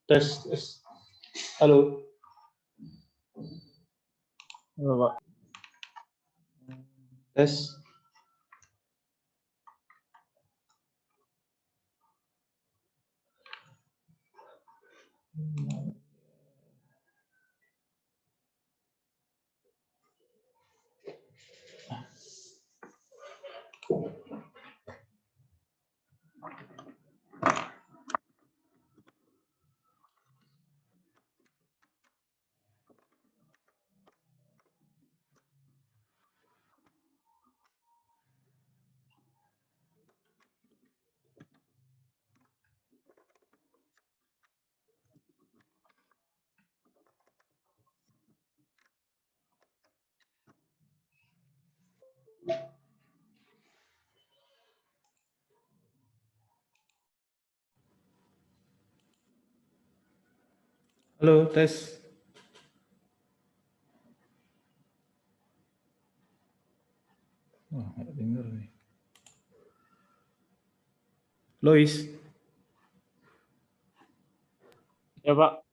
Tes, tes. Halo. Halo, Pak. Tes. Halo, tes. Oh, nggak dengar nih. Lois, Ya, Pak.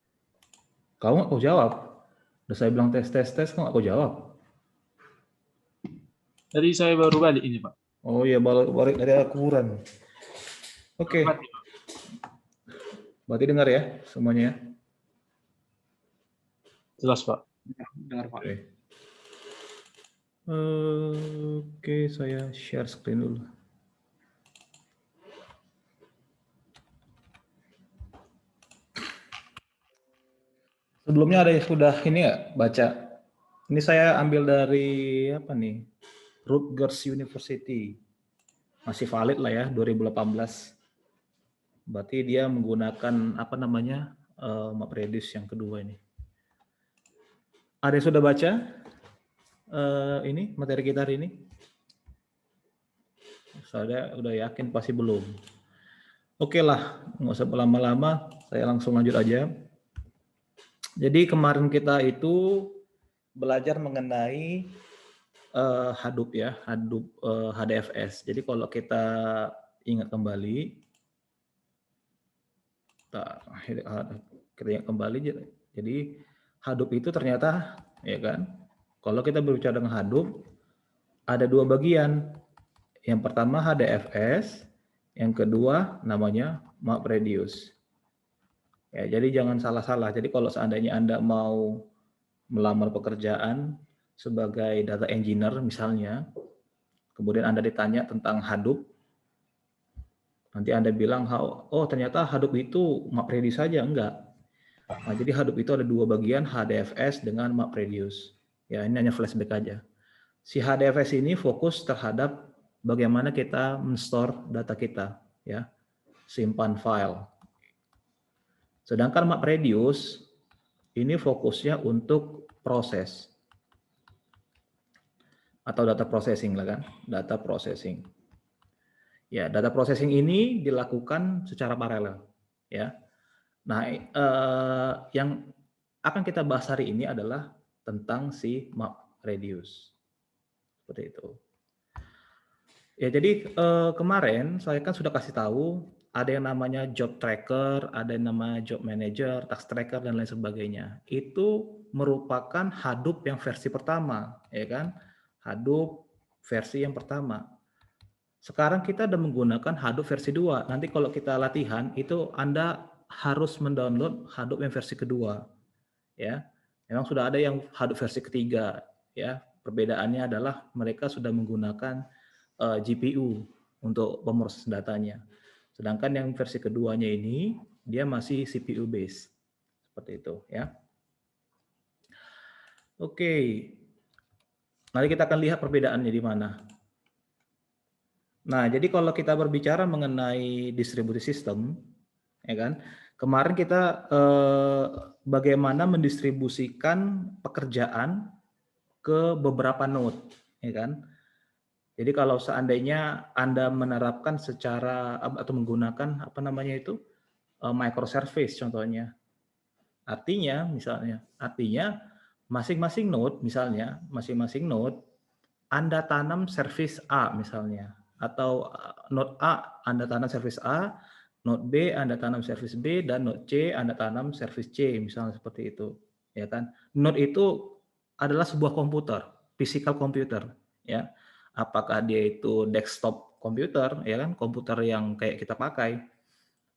kamu nggak kau jawab? Udah saya bilang tes, tes, tes, kok nggak kau jawab? Tadi saya baru balik ini, Pak. Oh iya, balik dari akuran. Oke, Mati, Pak. berarti dengar ya semuanya ya? Jelas, Pak. Dengar, Pak. Oke, saya share screen dulu. Sebelumnya ada yang sudah ini nggak baca? Ini saya ambil dari apa nih? Rutgers University. Masih valid lah ya, 2018. Berarti dia menggunakan apa namanya? MapReduce yang kedua ini. Ada yang sudah baca ini materi kita hari ini? Saya udah yakin pasti belum. Oke lah, nggak usah berlama-lama, saya langsung lanjut aja. Jadi kemarin kita itu belajar mengenai Hadoop ya, Hadoop HDFS. Jadi kalau kita ingat kembali, kita ingat kembali, jadi Hadoop itu ternyata, ya kan, kalau kita berbicara dengan Hadoop, ada dua bagian. Yang pertama HDFS, yang kedua namanya MapReduce. Ya, jadi jangan salah-salah. Jadi kalau seandainya Anda mau melamar pekerjaan sebagai data engineer misalnya, kemudian Anda ditanya tentang Hadoop, nanti Anda bilang, oh ternyata Hadoop itu MapReduce saja, enggak. Nah, jadi Hadoop itu ada dua bagian, HDFS dengan MapReduce. Ya, ini hanya flashback aja. Si HDFS ini fokus terhadap bagaimana kita men-store data kita, ya, simpan file. Sedangkan MapReduce ini fokusnya untuk proses atau data processing lah kan, data processing. Ya, data processing ini dilakukan secara paralel, ya. Nah, yang akan kita bahas hari ini adalah tentang si MapReduce. Seperti itu. Ya, jadi kemarin saya kan sudah kasih tahu ada yang namanya job tracker, ada yang namanya job manager, task tracker dan lain sebagainya. Itu merupakan Hadoop yang versi pertama, ya kan? Hadoop versi yang pertama. Sekarang kita udah menggunakan Hadoop versi 2. Nanti kalau kita latihan itu Anda harus mendownload Hadoop yang versi kedua, ya. Memang sudah ada yang Hadoop versi ketiga, ya. Perbedaannya adalah mereka sudah menggunakan GPU untuk pemroses datanya. Sedangkan yang versi keduanya ini dia masih CPU based. Seperti itu ya. Oke. Mari kita akan lihat perbedaannya di mana. Nah, jadi kalau kita berbicara mengenai distribusi sistem, ya kan? Kemarin kita bagaimana mendistribusikan pekerjaan ke beberapa node, ya kan? Jadi kalau seandainya Anda menerapkan secara atau menggunakan apa namanya itu microservice contohnya, artinya masing-masing node misalnya masing-masing node Anda tanam service A misalnya atau node A Anda tanam service A, Node B Anda tanam service B, dan node C Anda tanam service C, misalnya seperti itu, ya kan. Node itu adalah sebuah komputer, physical computer, ya. Apakah dia itu desktop komputer, ya kan, komputer yang kayak kita pakai,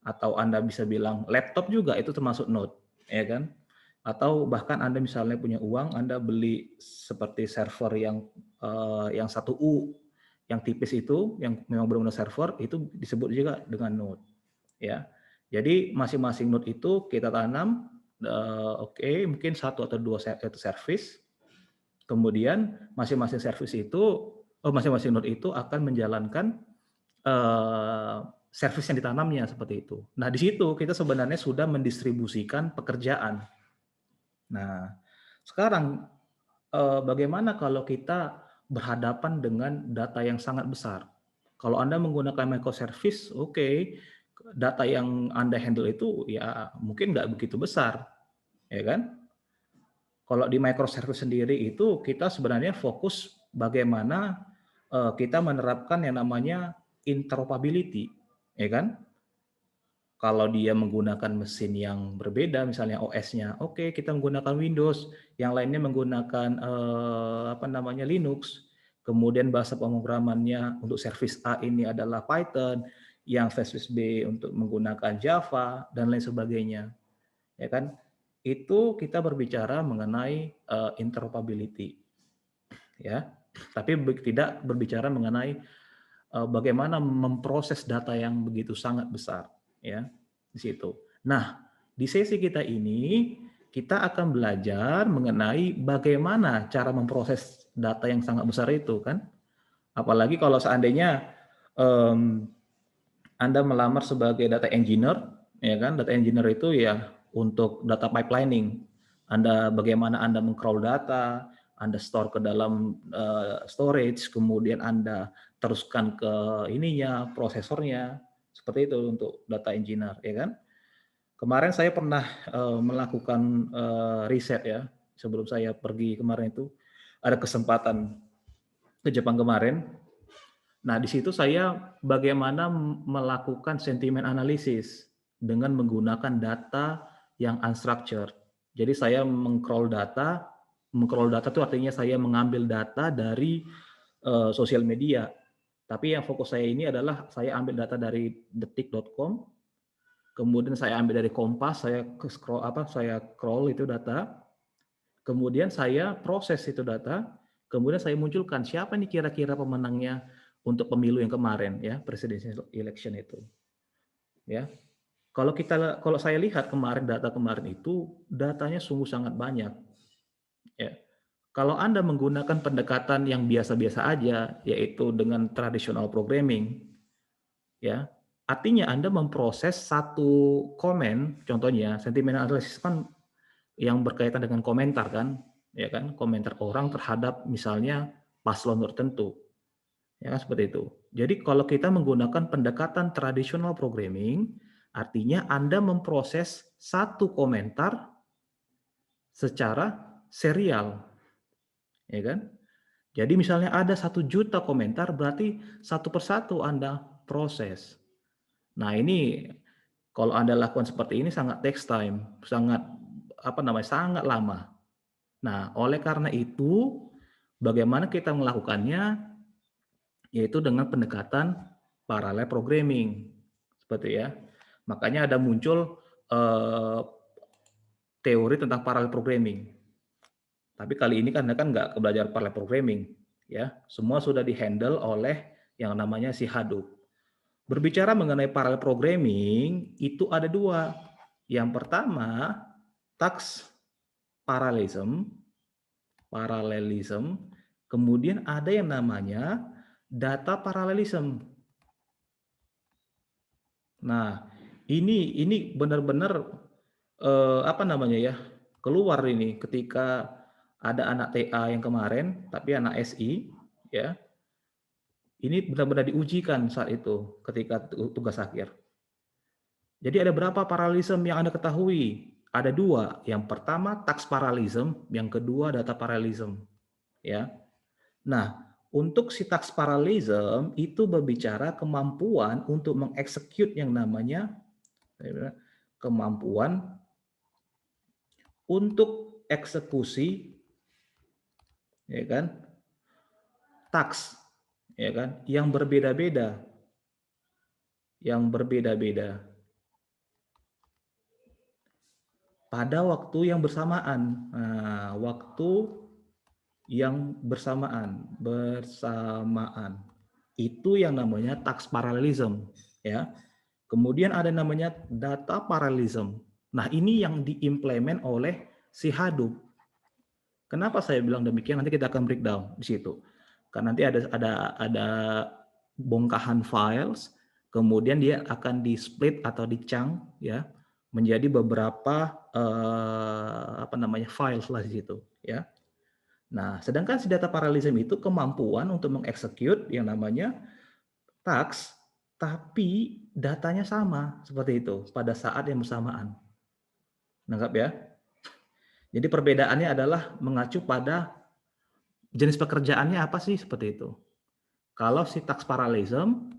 atau Anda bisa bilang laptop juga itu termasuk node, ya kan. Atau bahkan Anda misalnya punya uang, Anda beli seperti server yang 1U, yang tipis itu, yang memang benar-benar server, itu disebut juga dengan node. Ya, jadi masing-masing node itu kita tanam, oke, mungkin satu atau dua service, kemudian masing-masing service itu, masing-masing node itu akan menjalankan service yang ditanamnya seperti itu. Nah, di situ kita sebenarnya sudah mendistribusikan pekerjaan. Nah, sekarang bagaimana kalau kita berhadapan dengan data yang sangat besar? Kalau Anda menggunakan microservice, oke, data yang Anda handle itu ya mungkin nggak begitu besar, ya kan? Kalau di microservice sendiri itu kita sebenarnya fokus bagaimana kita menerapkan yang namanya interoperability, ya kan? Kalau dia menggunakan mesin yang berbeda, misalnya OS-nya, oke, kita menggunakan Windows, yang lainnya menggunakan Linux, kemudian bahasa pemrogramannya untuk service A ini adalah Python, yang service B untuk menggunakan Java dan lain sebagainya, ya kan? Itu kita berbicara mengenai interoperability, ya. Tapi tidak berbicara mengenai bagaimana memproses data yang begitu sangat besar, ya, di situ. Nah, di sesi kita ini kita akan belajar mengenai bagaimana cara memproses data yang sangat besar itu, kan. Apalagi kalau seandainya Anda melamar sebagai data engineer, ya kan, data engineer itu ya untuk data pipelining. Bagaimana Anda meng-crawl data, Anda store ke dalam storage, kemudian Anda teruskan ke prosesornya, seperti itu untuk data engineer, ya kan. Kemarin saya pernah melakukan riset, ya, sebelum saya pergi kemarin itu, ada kesempatan ke Jepang kemarin. Nah, di situ saya bagaimana melakukan sentimen analisis dengan menggunakan data yang unstructured. Jadi saya meng-crawl data itu artinya saya mengambil data dari sosial media. Tapi yang fokus saya ini adalah saya ambil data dari detik.com, kemudian saya ambil dari Kompas, saya crawl itu data, kemudian saya proses itu data, kemudian saya munculkan siapa nih kira-kira pemenangnya untuk pemilu yang kemarin, ya, presidential election itu, ya. Kalau saya lihat kemarin data kemarin itu datanya sungguh sangat banyak, ya. Kalau Anda menggunakan pendekatan yang biasa-biasa aja, yaitu dengan traditional programming, ya, artinya Anda memproses satu komen, contohnya sentimen analisis kan yang berkaitan dengan komentar kan, ya kan, komentar orang terhadap misalnya paslon tertentu, ya kan, seperti itu. Jadi kalau kita menggunakan pendekatan traditional programming, artinya Anda memproses satu komentar secara serial, ya kan. Jadi misalnya ada 1 juta komentar, berarti satu persatu Anda proses. Nah, ini kalau Anda lakukan seperti ini sangat takes time, sangat sangat lama. Nah, oleh karena itu, bagaimana kita melakukannya, yaitu dengan pendekatan parallel programming, seperti ya. Makanya ada muncul teori tentang parallel programming. Tapi kali ini kan Anda kan nggak belajar parallel programming, ya. Semua sudah dihandle oleh yang namanya si Hadoop. Berbicara mengenai parallel programming, itu ada 2. Yang pertama, task parallelism, kemudian ada yang namanya data parallelism. Nah, ini benar-benar keluar ini ketika ada anak TA yang kemarin, tapi anak SI, ya. Ini benar-benar diujikan saat itu ketika tugas akhir. Jadi ada berapa paralelism yang Anda ketahui? Ada 2. Yang pertama task parallelism, yang kedua data parallelism, ya. Nah, untuk si task parallelism itu berbicara kemampuan untuk mengeksekut yang namanya kemampuan untuk eksekusi, ya kan, task, ya kan, yang berbeda-beda, pada waktu yang bersamaan. Nah, waktu yang bersamaan, itu yang namanya task parallelism, ya. Kemudian ada namanya data parallelism. Nah, ini yang diimplement oleh si Hadoop. Kenapa saya bilang demikian? Nanti kita akan breakdown di situ. Karena nanti ada bongkahan files, kemudian dia akan di split atau di chunk, ya, menjadi beberapa files lah di situ, ya. Nah, sedangkan si data parallelism itu kemampuan untuk mengeksekut yang namanya task, tapi datanya sama seperti itu pada saat yang bersamaan. Nangkap ya? Jadi perbedaannya adalah mengacu pada jenis pekerjaannya apa sih, seperti itu. Kalau si task parallelism,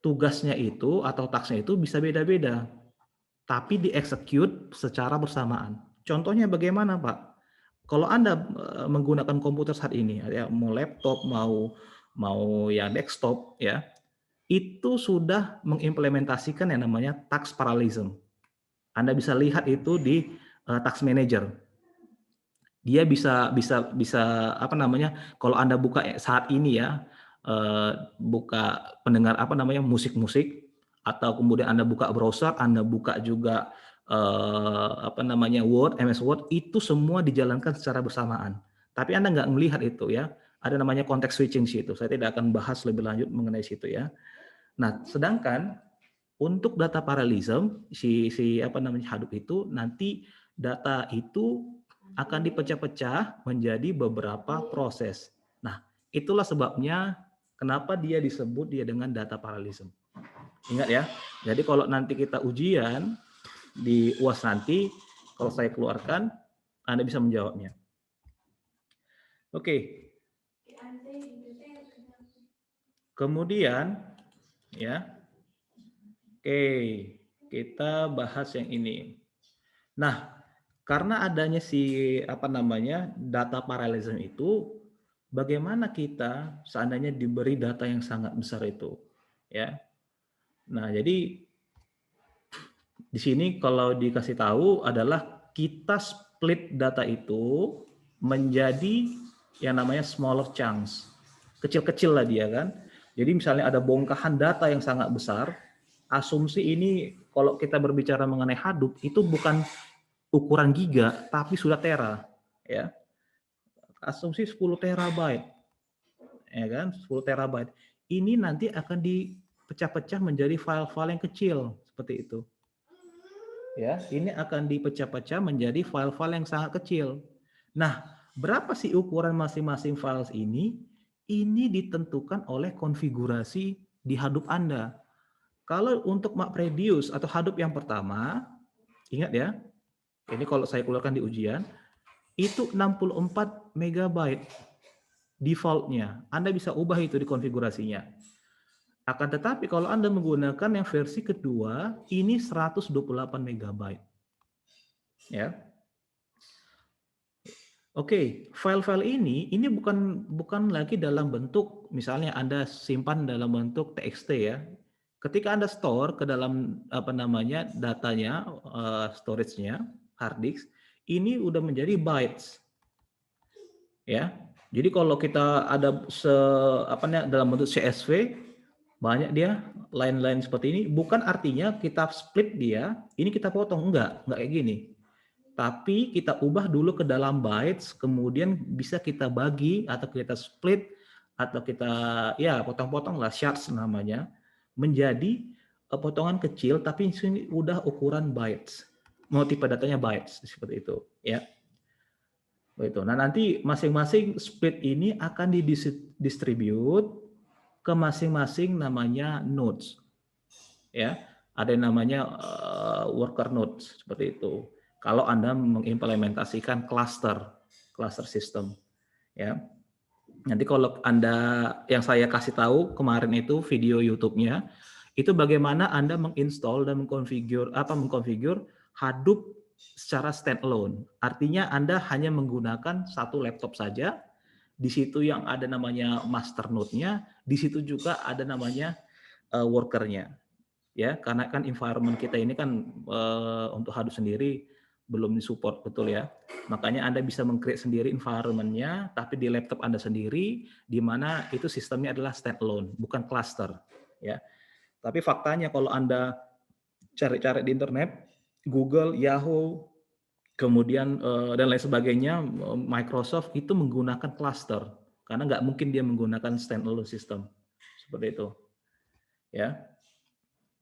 tugasnya itu atau tasknya itu bisa beda-beda, tapi dieksekut secara bersamaan. Contohnya bagaimana, Pak? Kalau Anda menggunakan komputer saat ini, ya, mau laptop, mau ya desktop, ya, itu sudah mengimplementasikan yang namanya task parallelism. Anda bisa lihat itu di task manager. Dia bisa kalau Anda buka saat ini, ya, buka pendengar musik-musik, atau kemudian Anda buka browser, Anda buka juga Word, MS Word, itu semua dijalankan secara bersamaan. Tapi Anda nggak melihat itu, ya. Ada namanya context switching situ. Saya tidak akan bahas lebih lanjut mengenai situ, ya. Nah, sedangkan untuk data parallelism, si Hadoop itu, nanti data itu akan dipecah-pecah menjadi beberapa proses. Nah, itulah sebabnya kenapa dia disebut dengan data parallelism. Ingat ya, jadi kalau nanti kita ujian di UAS nanti, kalau saya keluarkan, Anda bisa menjawabnya. Oke. Kemudian, ya, oke, kita bahas yang ini. Nah, karena adanya data parallelism itu, bagaimana kita seandainya diberi data yang sangat besar itu, ya. Nah, jadi di sini kalau dikasih tahu adalah kita split data itu menjadi yang namanya smaller chunks. Kecil-kecil lah dia, kan. Jadi misalnya ada bongkahan data yang sangat besar, asumsi ini kalau kita berbicara mengenai Hadoop itu bukan ukuran giga, tapi sudah tera, ya. Asumsi 10 terabyte, ya kan, 10 terabyte. Ini nanti akan dipecah-pecah menjadi file-file yang kecil, seperti itu. Ya, ini akan dipecah-pecah menjadi file-file yang sangat kecil. Nah, berapa sih ukuran masing-masing files ini? Ini ditentukan oleh konfigurasi di Hadoop Anda. Kalau untuk MapReduce atau Hadoop yang pertama, ingat ya, ini kalau saya keluarkan di ujian, itu 64 MB defaultnya. Anda bisa ubah itu di konfigurasinya. Akan tetapi kalau Anda menggunakan yang versi kedua, ini 128 MB. Ya. Oke, file-file ini bukan lagi dalam bentuk, misalnya Anda simpan dalam bentuk TXT, ya. Ketika Anda store ke dalam datanya, storage-nya, hard disk, ini udah menjadi bytes. Ya. Jadi kalau kita ada dalam bentuk CSV, banyak dia line-line seperti ini, bukan artinya kita split dia, ini kita potong, enggak kayak gini. Tapi kita ubah dulu ke dalam bytes, kemudian bisa kita bagi atau kita split atau kita potong-potong lah, shards namanya, menjadi potongan kecil tapi ini udah ukuran bytes. Mau tipe datanya bytes seperti itu, ya. Begitu. Nah, nanti masing-masing split ini akan didistribute ke masing-masing namanya nodes. Ya, ada yang namanya worker nodes seperti itu. Kalau Anda mengimplementasikan cluster system, ya. Nanti kalau Anda, yang saya kasih tahu kemarin itu video YouTube-nya, itu bagaimana Anda menginstall dan mengkonfigur Hadoop secara standalone. Artinya Anda hanya menggunakan satu laptop saja, di situ yang ada namanya master node-nya, di situ juga ada namanya worker-nya. Ya, karena kan environment kita ini kan untuk Hadoop sendiri belum disupport, betul ya. Makanya Anda bisa meng-create sendiri environment-nya, tapi di laptop Anda sendiri, di mana itu sistemnya adalah standalone, bukan cluster. Ya. Tapi faktanya kalau Anda cari-cari di internet, Google, Yahoo, kemudian dan lain sebagainya, Microsoft itu menggunakan cluster, karena nggak mungkin dia menggunakan standalone system. Seperti itu. Ya.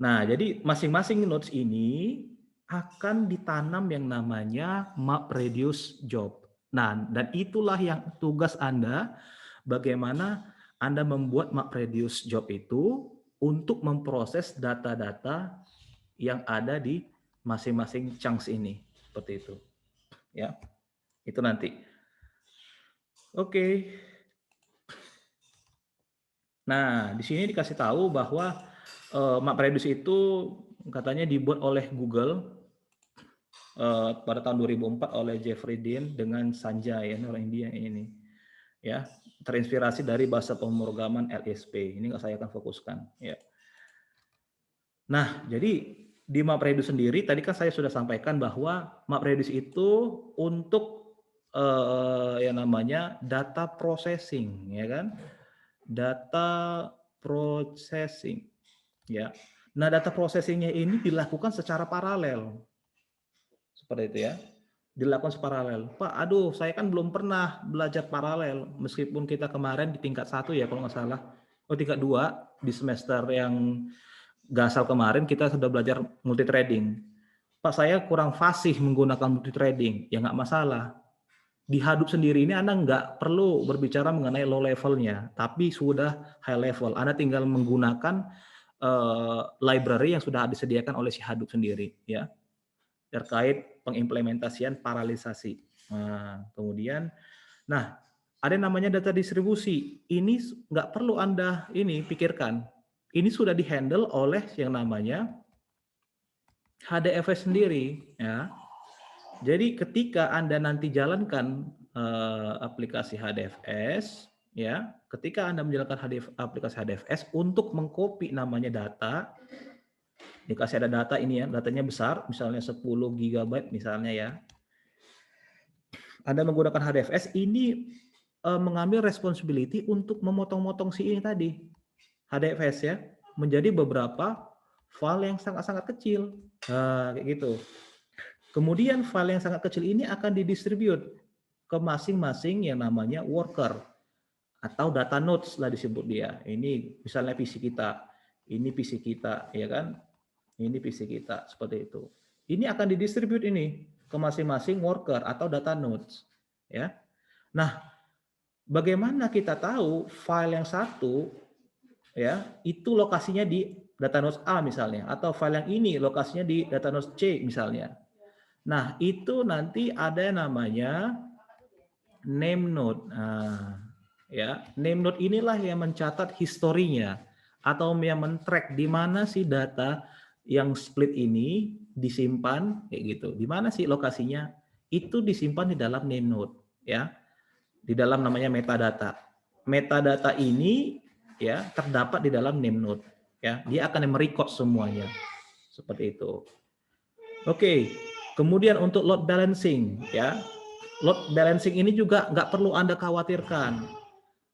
Nah, jadi masing-masing nodes ini akan ditanam yang namanya MapReduce job. Nah, dan itulah yang tugas Anda, bagaimana Anda membuat MapReduce job itu untuk memproses data-data yang ada di masing-masing chunks ini. Seperti itu. Ya, itu nanti. Oke. Nah, di sini dikasih tahu bahwa MapReduce itu katanya dibuat oleh Google pada tahun 2004 oleh Jeffrey Dean dengan Sanjay, orang India ini, ya, terinspirasi dari bahasa pemrograman LSP. Ini nggak saya akan fokuskan. Ya. Nah, jadi di MapReduce sendiri tadi kan saya sudah sampaikan bahwa MapReduce itu untuk yang namanya data processing, ya kan? Data processing, ya. Nah, data processingnya ini dilakukan secara paralel, seperti itu ya. Dilakukan paralel. Pak, aduh, saya kan belum pernah belajar paralel, meskipun kita kemarin di tingkat 1 ya kalau nggak salah, tingkat 2 di semester yang gasal kemarin kita sudah belajar multi trading. Pak, saya kurang fasih menggunakan multi trading, ya nggak masalah. Di Hadoop sendiri ini Anda nggak perlu berbicara mengenai low levelnya, tapi sudah high level. Anda tinggal menggunakan library yang sudah disediakan oleh si Hadoop sendiri, ya, terkait pengimplementasian paralelisasi. Nah, kemudian, nah, ada yang namanya data distribusi. Ini nggak perlu Anda ini pikirkan. Ini sudah dihandle oleh yang namanya HDFS sendiri, ya. Jadi ketika Anda nanti jalankan aplikasi HDFS, ya, ketika Anda menjalankan aplikasi HDFS untuk mengcopy namanya data, dikasih ada data ini ya, datanya besar, misalnya 10 GB misalnya ya. Anda menggunakan HDFS ini mengambil responsibility untuk memotong-motong si ini tadi, HDFS ya, menjadi beberapa file yang sangat-sangat kecil. Nah, kayak gitu. Kemudian file yang sangat kecil ini akan didistribute ke masing-masing yang namanya worker atau data nodes lah disebut dia. Ini misalnya PC kita, ini PC kita, ya kan? Ini PC kita, seperti itu. Ini akan didistribute ini ke masing-masing worker atau data nodes, ya. Nah, bagaimana kita tahu file yang satu, ya, itu lokasinya di data nodes A misalnya, atau file yang ini lokasinya di data nodes C misalnya. Nah, itu nanti ada yang namanya name node. Nah, ya, name node inilah yang mencatat historinya atau yang men-track di mana sih data yang split ini disimpan kayak gitu. Di mana sih lokasinya? Itu disimpan di dalam name node, ya. Di dalam namanya metadata. Metadata ini ya terdapat di dalam name node, ya. Dia akan merecord semuanya. Seperti itu. Oke. Kemudian untuk load balancing, ya, load balancing ini juga nggak perlu Anda khawatirkan.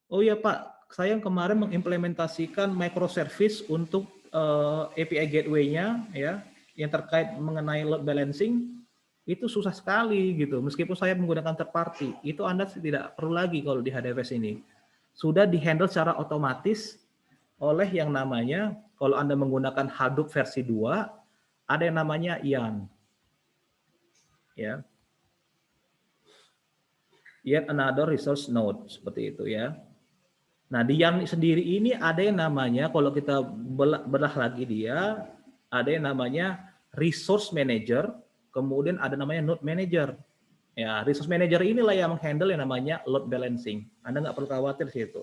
Oh ya Pak, saya kemarin mengimplementasikan microservice untuk API gateway-nya, ya, yang terkait mengenai load balancing itu susah sekali gitu. Meskipun saya menggunakan third party, itu Anda tidak perlu lagi kalau di HDFS ini. Sudah dihandle secara otomatis oleh yang namanya, kalau Anda menggunakan Hadoop versi 2, ada yang namanya Yarn. Ya, yet another resource node, seperti itu ya. Nah, di Yarn sendiri ini ada yang namanya, kalau kita belah lagi dia, ada yang namanya resource manager, kemudian ada namanya node manager. Ya, resource manager inilah yang menghandle yang namanya load balancing. Anda nggak perlu khawatir sih itu.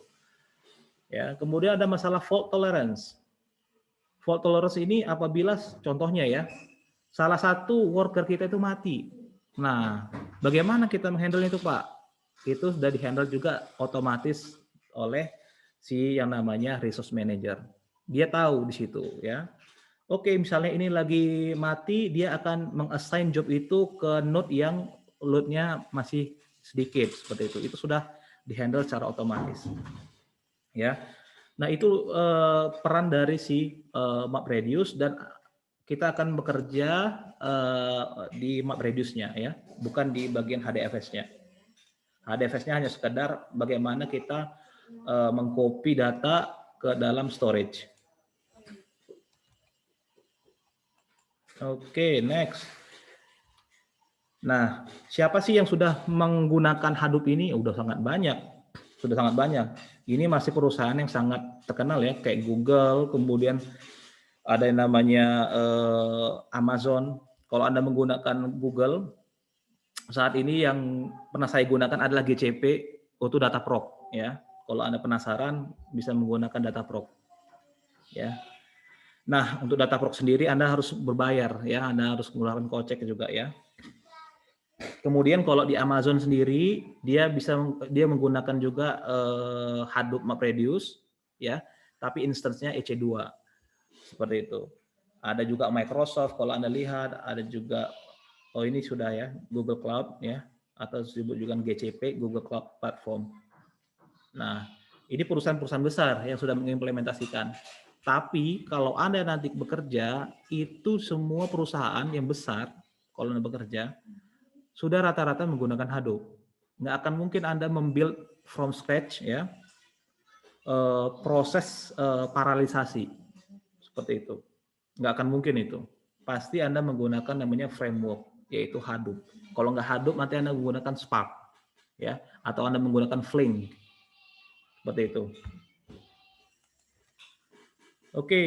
Ya, kemudian ada masalah fault tolerance. Fault tolerance ini apabila contohnya ya, salah satu worker kita itu mati. Nah, bagaimana kita menghandle itu, Pak? Itu sudah dihandle juga otomatis oleh si yang namanya resource manager. Dia tahu di situ ya. Oke, misalnya ini lagi mati, dia akan meng-assign job itu ke node yang load-nya masih sedikit seperti itu. Itu sudah dihandle secara otomatis. Ya. Nah, itu peran dari si MapReduce dan kita akan bekerja di MapReduce-nya ya, bukan di bagian HDFS-nya. HDFS-nya hanya sekedar bagaimana kita mengcopy data ke dalam storage. Oke, next. Nah, siapa sih yang sudah menggunakan Hadoop ini? Udah sangat banyak. Sudah sangat banyak. Ini masih perusahaan yang sangat terkenal ya, kayak Google, kemudian ada yang namanya Amazon. Kalau Anda menggunakan Google, saat ini yang pernah saya gunakan adalah GCP, itu Dataproc ya. Kalau Anda penasaran bisa menggunakan Dataproc. Ya. Nah, untuk Dataproc sendiri Anda harus berbayar ya, Anda harus menggunakan kocek juga ya. Kemudian kalau di Amazon sendiri dia menggunakan juga Hadoop MapReduce ya, tapi instance-nya EC2 seperti itu. Ada juga Microsoft kalau Anda lihat, ada juga ini sudah ya Google Cloud ya, atau disebut juga GCP, Google Cloud Platform. Nah, ini perusahaan-perusahaan besar yang sudah mengimplementasikan. Tapi kalau Anda nanti bekerja, itu semua perusahaan yang besar kalau Anda bekerja sudah rata-rata menggunakan Hadoop. Nggak akan mungkin Anda membuild from scratch ya proses paralisasi seperti itu. Nggak akan mungkin itu. Pasti Anda menggunakan namanya framework, yaitu Hadoop. Kalau nggak Hadoop, nanti Anda menggunakan Spark, ya, atau Anda menggunakan Flink, seperti itu. Oke,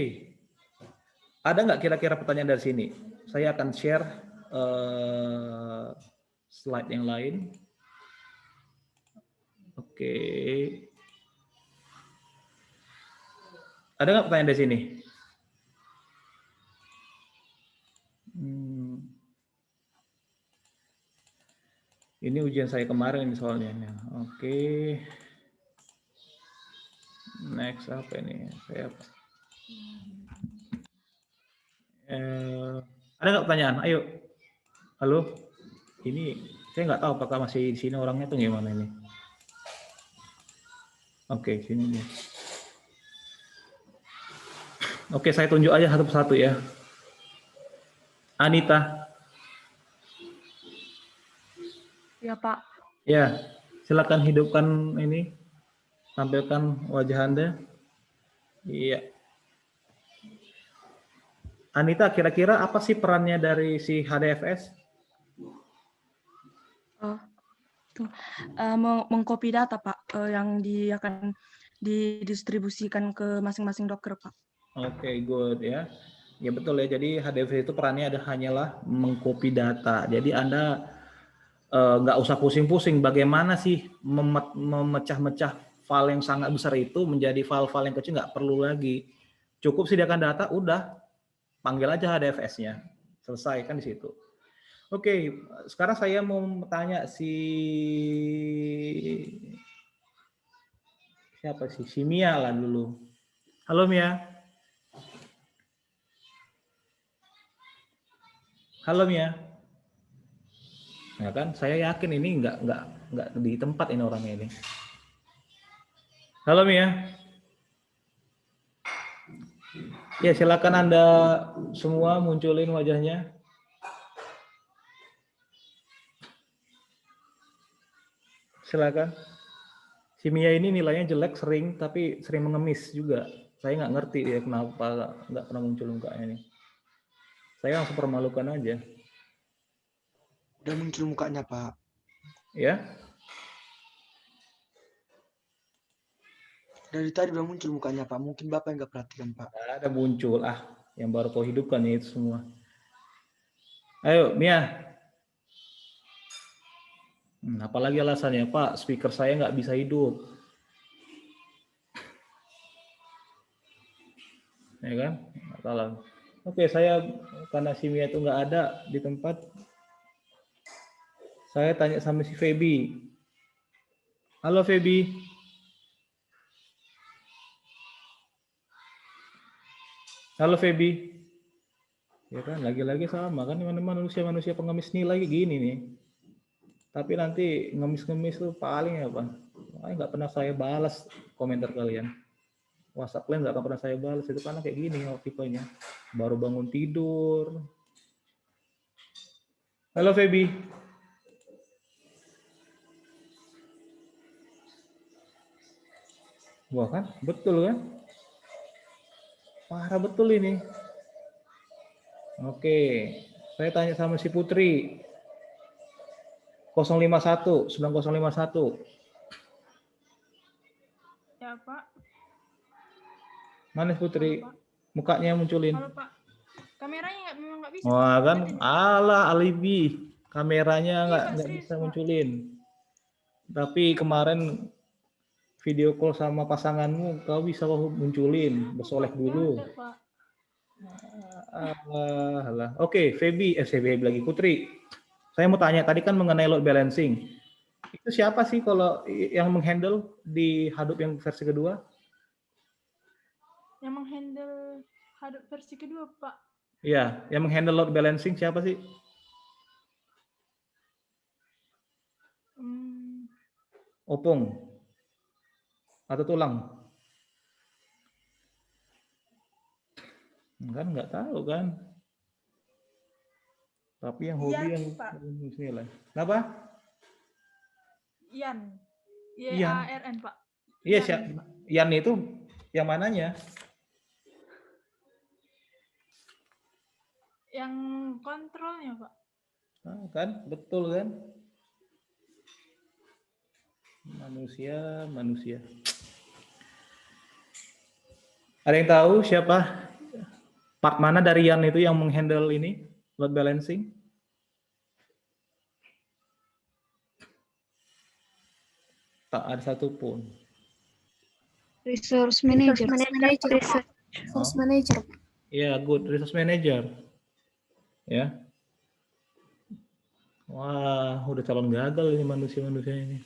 ada nggak kira-kira pertanyaan dari sini? Saya akan share slide yang lain. Oke, ada nggak pertanyaan dari sini? Ini ujian saya kemarin ini soalnya. Oke. Next apa ini? Saya ada nggak pertanyaan? Ayo. Halo. Ini saya nggak tahu apakah masih di sini orangnya tuh gimana ini. Oke, sini nih. Oke, saya tunjuk aja satu persatu ya. Anita. Ya, Pak. Ya, silakan hidupkan ini. Tampilkan wajah Anda. Iya. Anita, kira-kira apa sih perannya dari si HDFS? Mengcopy data, Pak, yang akan didistribusikan ke masing-masing Docker, Pak. Oke, good ya. Ya betul ya. Jadi HDFS itu perannya hanyalah mengcopy data. Jadi Anda nggak usah pusing-pusing bagaimana sih memecah-mecah file yang sangat besar itu menjadi file-file yang kecil, nggak perlu lagi. Cukup sediakan data, udah panggil aja HDFS-nya, selesai kan di situ. Oke, sekarang saya mau tanya siapa sih? Si Mia lah dulu. Halo Mia. Halo Mia. Ya kan, saya yakin ini nggak di tempat ini orangnya ini. Halo Mia. Ya, silakan Anda semua munculin wajahnya. Silakan. Si Mia ini nilainya jelek sering, tapi sering mengemis juga. Saya nggak ngerti ya kenapa nggak pernah muncul mukanya ini. Saya langsung permalukan aja. Udah muncul mukanya, Pak. Ya. Dari tadi udah muncul mukanya, Pak. Mungkin Bapak yang nggak perhatikan, Pak. Nggak ada muncul. Yang baru kau hidupkan ya itu semua. Ayo, Mia. Apalagi alasannya, Pak, speaker saya nggak bisa hidup. Ya kan? Kalau oke, saya karena si Mia itu nggak ada di tempat, saya tanya sama si Feby. Halo Feby. Halo Feby. Ya kan, lagi-lagi sama kan manusia-manusia pengemis nilai gini nih. Tapi nanti ngemis-ngemis tuh paling apa? Nggak pernah saya balas komentar kalian. WhatsApp kalian nggak akan pernah saya balas itu karena kayak gini tipenya. Baru bangun tidur. Halo Feby. Wah kan, betul kan? Parah betul ini. Oke, saya tanya sama si Putri. 051, 9051. Ya, Pak. Mana Putri? Halo, Pak. Mukanya munculin. Halo, Pak. Kameranya memang nggak bisa. Wah Pak. kan, ala alibi. Kameranya Iya, Pak, nggak serius, bisa Pak. munculin. Tapi kemarin video call sama pasanganmu, kau bisa munculin. Bersolek dulu. Nggak ada, Pak. Alah. Oke, Feby lagi Putri. Saya mau tanya tadi kan mengenai load balancing. Itu siapa sih kalau yang menghandle di Hadoop yang versi kedua? Yang menghandle Hadoop versi kedua, Pak. Iya, yang menghandle load balancing siapa sih? Opung atau tulang? Kan nggak tahu kan. Tapi yang hobi Ian, yang Pak. nilai. Kenapa? Ian. Ian. Y-A-R-N, Pak. Iya, Ian. Ian itu yang mananya? Yang kontrolnya, Pak. Nah, kan, betul kan? Manusia. Ada yang tahu siapa? Part mana dari Ian itu yang menghandle ini? Load balancing? Tak ada satupun. Resource manager. Resource manager. Iya, good. Resource manager. Ya. Wah, udah calon gagal ini manusia-manusia ini.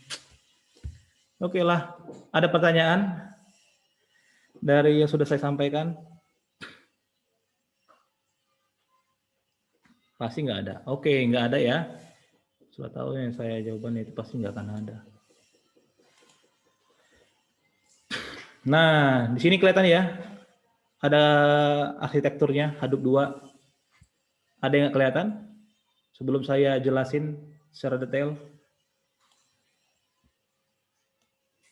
Oke lah. Ada pertanyaan dari yang sudah saya sampaikan? Pasti nggak ada. Oke, nggak ada ya. Sudah tahu yang saya jawabannya itu pasti nggak akan ada. Nah, di sini kelihatan ya. Ada arsitekturnya Hadoop 2. Ada yang nggak kelihatan? Sebelum saya jelasin secara detail.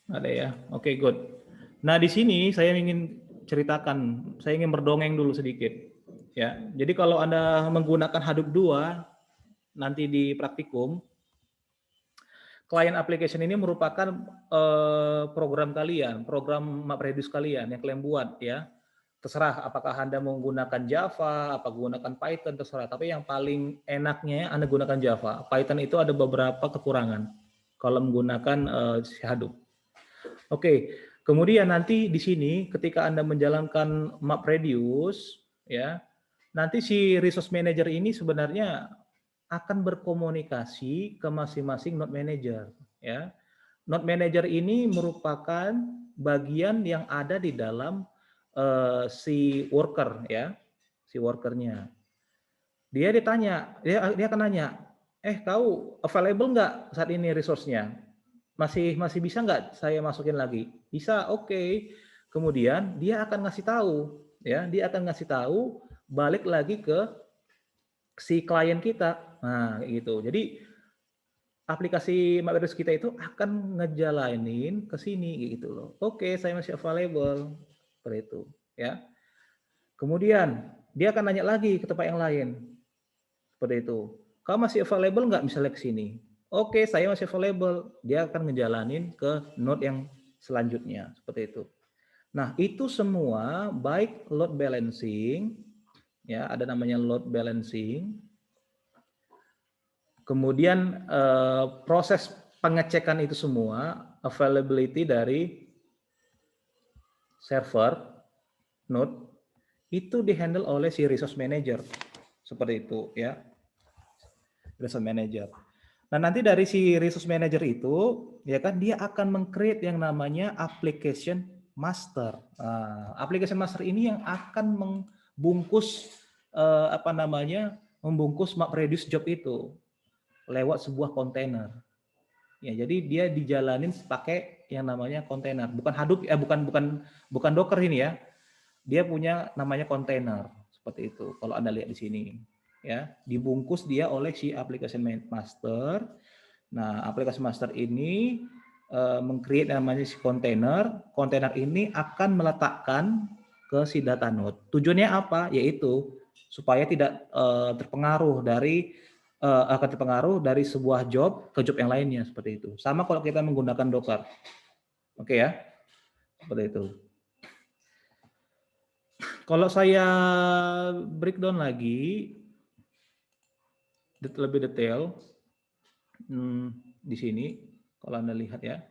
Ada ya. Oke, good. Nah, di sini saya ingin ceritakan, saya ingin berdongeng dulu sedikit. Ya, jadi kalau Anda menggunakan Hadoop 2 nanti di praktikum, client application ini merupakan program kalian, program MapReduce kalian yang kalian buat ya. Terserah apakah Anda menggunakan Java, apa menggunakan Python, terserah. Tapi yang paling enaknya Anda gunakan Java. Python itu ada beberapa kekurangan kalau menggunakan Hadoop. Oke, kemudian nanti di sini ketika Anda menjalankan MapReduce ya, nanti si resource manager ini sebenarnya akan berkomunikasi ke masing-masing node manager ya. Node manager ini merupakan bagian yang ada di dalam si worker ya, si workernya. Dia ditanya, dia akan nanya, kau available nggak saat ini resource-nya? Masih bisa nggak saya masukin lagi? Bisa, oke. Kemudian dia akan ngasih tahu ya, dia akan ngasih tahu balik lagi ke si klien kita. Nah, gitu. Jadi aplikasi MapReduce kita itu akan ngejalanin ke sini gitu loh. Oke, saya masih available. Seperti itu, ya. Kemudian dia akan nanya lagi ke tempat yang lain. Seperti itu. Kamu masih available nggak misalnya ke sini? Oke, saya masih available. Dia akan ngejalanin ke node yang selanjutnya. Seperti itu. Nah, itu semua baik load balancing, ya ada namanya load balancing, Kemudian proses pengecekan itu semua, availability dari server, node, itu dihandle oleh si resource manager. Seperti itu ya. Resource manager. Nah, nanti dari si resource manager itu, ya kan, dia akan meng-create yang namanya application master. Application master ini yang akan membungkus membungkus MapReduce job itu lewat sebuah kontainer. Ya, jadi dia dijalanin pakai yang namanya kontainer, bukan Hadoop, bukan Docker ini ya. Dia punya namanya kontainer seperti itu. Kalau Anda lihat di sini, ya, dibungkus dia oleh si application master. Nah, application master ini meng-create namanya si kontainer. Kontainer ini akan meletakkan ke si data node. Tujuannya apa? Yaitu supaya tidak akan terpengaruh dari sebuah job ke job yang lainnya, seperti itu. Sama kalau kita menggunakan Docker. Oke ya. Seperti itu. Kalau saya breakdown lagi lebih detail di sini, kalau Anda lihat ya.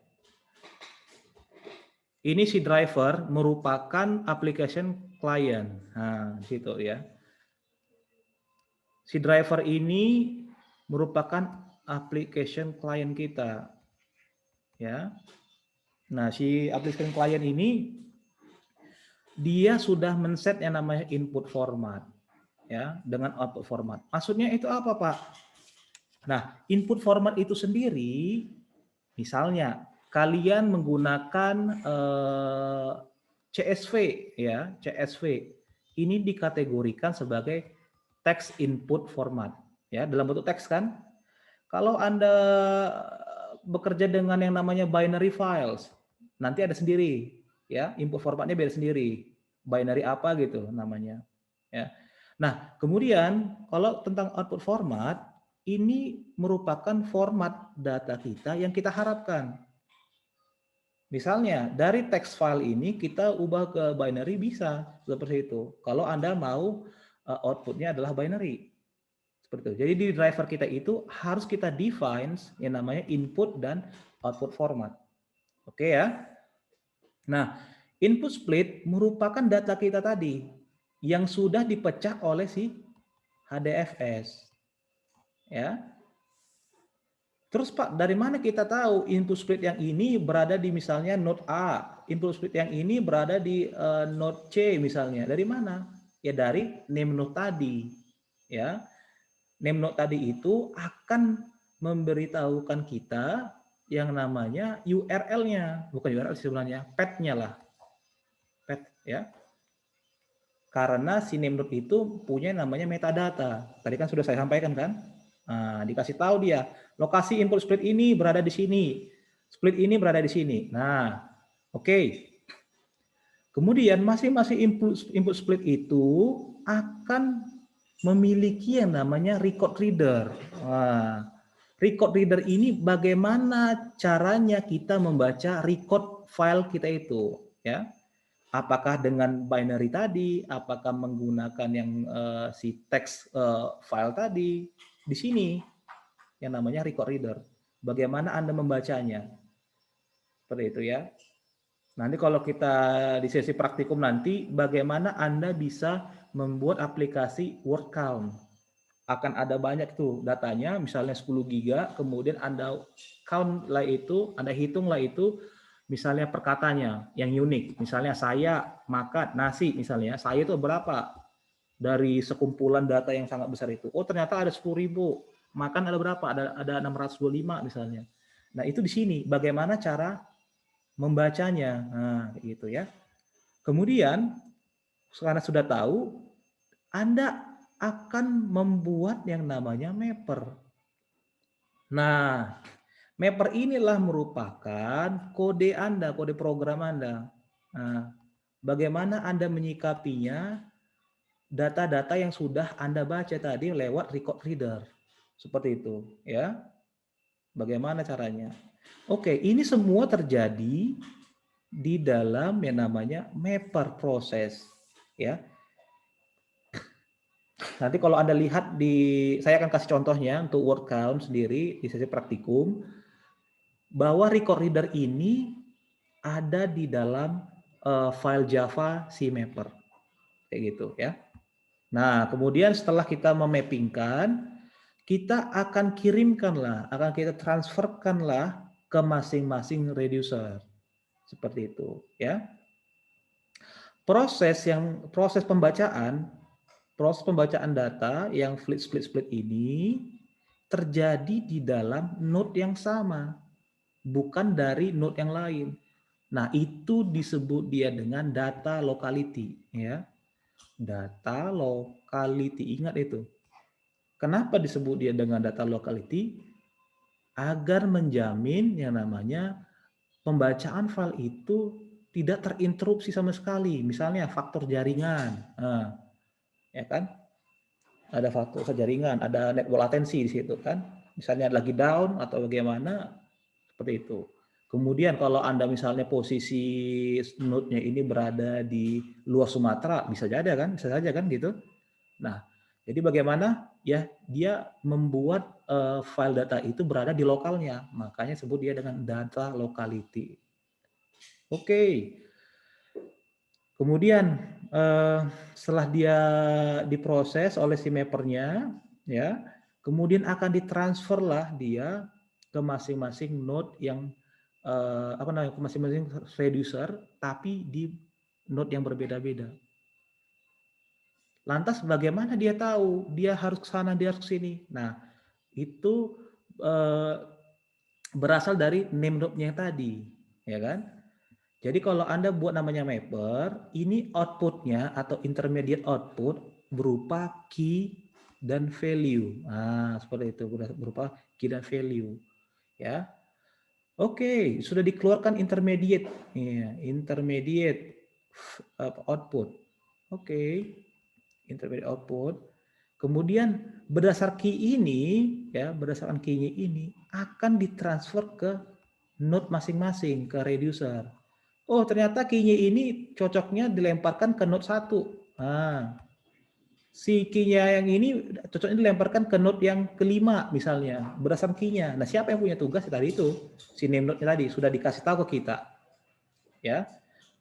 Ini si driver merupakan application client. Nah, di situ ya. Si driver ini merupakan application client kita. Ya. Nah, si application client ini dia sudah men-set yang namanya input format ya dengan output format. Maksudnya itu apa, Pak? Nah, input format itu sendiri misalnya kalian menggunakan CSV ya, CSV. Ini dikategorikan sebagai text input format ya, dalam bentuk teks kan. Kalau Anda bekerja dengan yang namanya binary files, nanti ada sendiri ya, input formatnya beda sendiri. Binary apa gitu namanya ya. Nah, kemudian kalau tentang output format, ini merupakan format data kita yang kita harapkan. Misalnya dari text file ini kita ubah ke binary bisa seperti itu. Kalau Anda mau outputnya adalah binary. Seperti itu. Jadi di driver kita itu harus kita define yang namanya input dan output format. Oke ya. Nah, input split merupakan data kita tadi yang sudah dipecah oleh si HDFS. Ya. Terus Pak, dari mana kita tahu input split yang ini berada di misalnya node A, input split yang ini berada di node C misalnya. Dari mana? Ya dari name node tadi. Ya. Name node tadi itu akan memberitahukan kita yang namanya URL-nya, bukan URL sebenarnya, path-nya lah. Path ya. Karena si name node itu punya namanya metadata. Tadi kan sudah saya sampaikan kan? Nah, dikasih tahu dia, lokasi input split ini berada di sini. Split ini berada di sini. Nah, oke. Kemudian masing-masing input split itu akan memiliki yang namanya record reader. Nah, record reader ini bagaimana caranya kita membaca record file kita itu, ya? Apakah dengan binary tadi, apakah menggunakan yang si text file tadi, di sini yang namanya record reader. Bagaimana Anda membacanya? Seperti itu ya. Nanti kalau kita di sesi praktikum nanti, bagaimana Anda bisa membuat aplikasi word count. Akan ada banyak tuh datanya, misalnya 10 giga, kemudian Anda count lah itu, Anda hitung lah itu, misalnya perkatanya yang unik. Misalnya saya makan nasi, misalnya saya itu berapa? Dari sekumpulan data yang sangat besar itu. Oh, ternyata ada 10.000. Makan ada berapa? Ada 625 misalnya. Nah, itu di sini bagaimana cara membacanya. Nah, gitu ya. Kemudian karena sudah tahu, Anda akan membuat yang namanya mapper. Nah, mapper inilah merupakan kode Anda, kode program Anda. Nah, bagaimana Anda menyikapinya data-data yang sudah Anda baca tadi lewat record reader. Seperti itu, ya. Bagaimana caranya? Oke, ini semua terjadi di dalam yang namanya mapper proses, ya. Nanti kalau Anda lihat saya akan kasih contohnya untuk word count sendiri di sesi praktikum, bahwa record reader ini ada di dalam file Java CMapper, kayak gitu ya. Nah, kemudian setelah kita memappingkan, kita akan kita transferkanlah ke masing-masing reducer, seperti itu ya. Proses pembacaan data yang split ini terjadi di dalam node yang sama, bukan dari node yang lain. Nah, itu disebut dia dengan data locality ya. Data locality, ingat itu. Kenapa disebut dia dengan data locality? Agar menjamin yang namanya pembacaan file itu tidak terinterupsi sama sekali. Misalnya faktor jaringan. Nah, ya kan? Ada faktor jaringan, ada network latency di situ kan. Misalnya lagi down atau bagaimana, seperti itu. Kemudian kalau Anda misalnya posisi node-nya ini berada di luar Sumatera, bisa saja kan gitu. Nah, jadi bagaimana ya dia membuat file data itu berada di lokalnya, makanya sebut dia dengan data locality. Oke. Kemudian setelah dia diproses oleh si mappernya, ya, kemudian akan ditransferlah dia ke masing-masing node yang ke masing-masing reducer, tapi di node yang berbeda-beda. Lantas bagaimana dia tahu dia harus ke sana, dia harus ke sini? Nah, itu berasal dari name node-nya tadi, ya kan? Jadi kalau Anda buat namanya mapper, ini outputnya atau intermediate output berupa key dan value. Nah, seperti itu, berupa key dan value, ya. Oke, sudah dikeluarkan intermediate, ya, intermediate output. Oke, intermediate output. Kemudian berdasarkan key-nya ini akan ditransfer ke node masing-masing, ke reducer. Oh, ternyata key-nya ini cocoknya dilemparkan ke node 1. Nah, si key-nya yang ini cocoknya dilemparkan ke node yang kelima misalnya, berdasarkan key-nya. Nah, siapa yang punya tugas tadi itu? Si name node-nya tadi sudah dikasih tahu ke kita. Ya.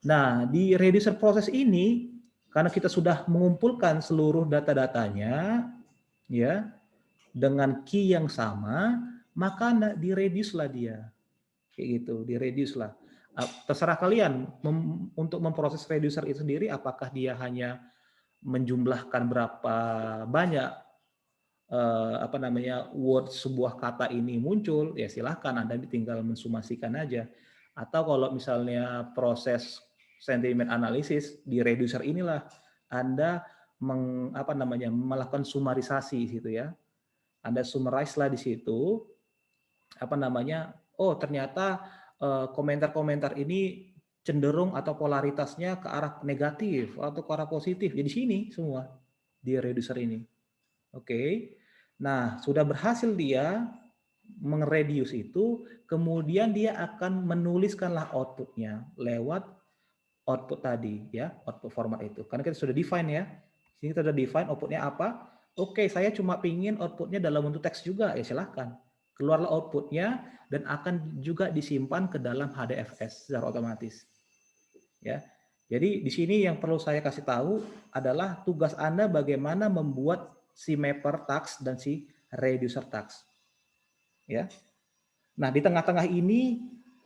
Nah, di reducer proses ini karena kita sudah mengumpulkan seluruh data-datanya ya dengan key yang sama, maka di-reduce lah dia. Kayak gitu, di-reduce lah. Terserah kalian untuk memproses reducer itu sendiri, apakah dia hanya menjumlahkan berapa banyak word sebuah kata ini muncul, ya silahkan Anda tinggal mensumasikan aja. Atau kalau misalnya proses sentiment analysis di reducer inilah Anda melakukan sumarisasi gitu ya. Anda summarize lah di situ oh ternyata komentar-komentar ini cenderung atau polaritasnya ke arah negatif atau ke arah positif. Jadi sini semua di reducer ini. Oke. Nah, sudah berhasil dia mengreduce itu, kemudian dia akan menuliskanlah outputnya lewat output tadi ya, output format itu. Karena kita sudah define ya. Sini kita sudah define outputnya apa. Oke, saya cuma pingin outputnya dalam bentuk teks juga, ya silahkan. Keluarlah outputnya dan akan juga disimpan ke dalam HDFS secara otomatis. Ya. Jadi di sini yang perlu saya kasih tahu adalah tugas Anda bagaimana membuat si mapper task dan si reducer task. Ya. Nah, di tengah-tengah ini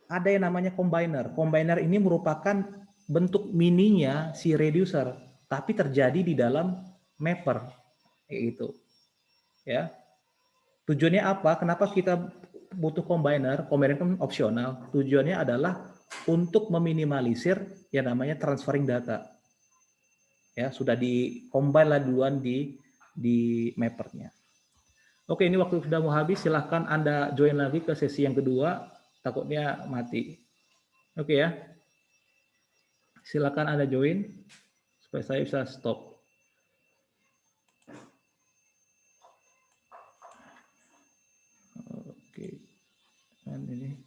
ada yang namanya combiner. Combiner ini merupakan bentuk mininya si reducer, tapi terjadi di dalam mapper. Kayak gitu. Ya. Tujuannya apa? Kenapa kita butuh combiner? Combiner kan opsional. Tujuannya adalah untuk meminimalisir yang namanya transferring data. Ya, sudah di-combine lah duluan di mappernya. Oke, ini waktu sudah mau habis. Silahkan Anda join lagi ke sesi yang kedua. Takutnya mati. Oke ya. Silakan Anda join supaya saya bisa stop. Oke. Dan ini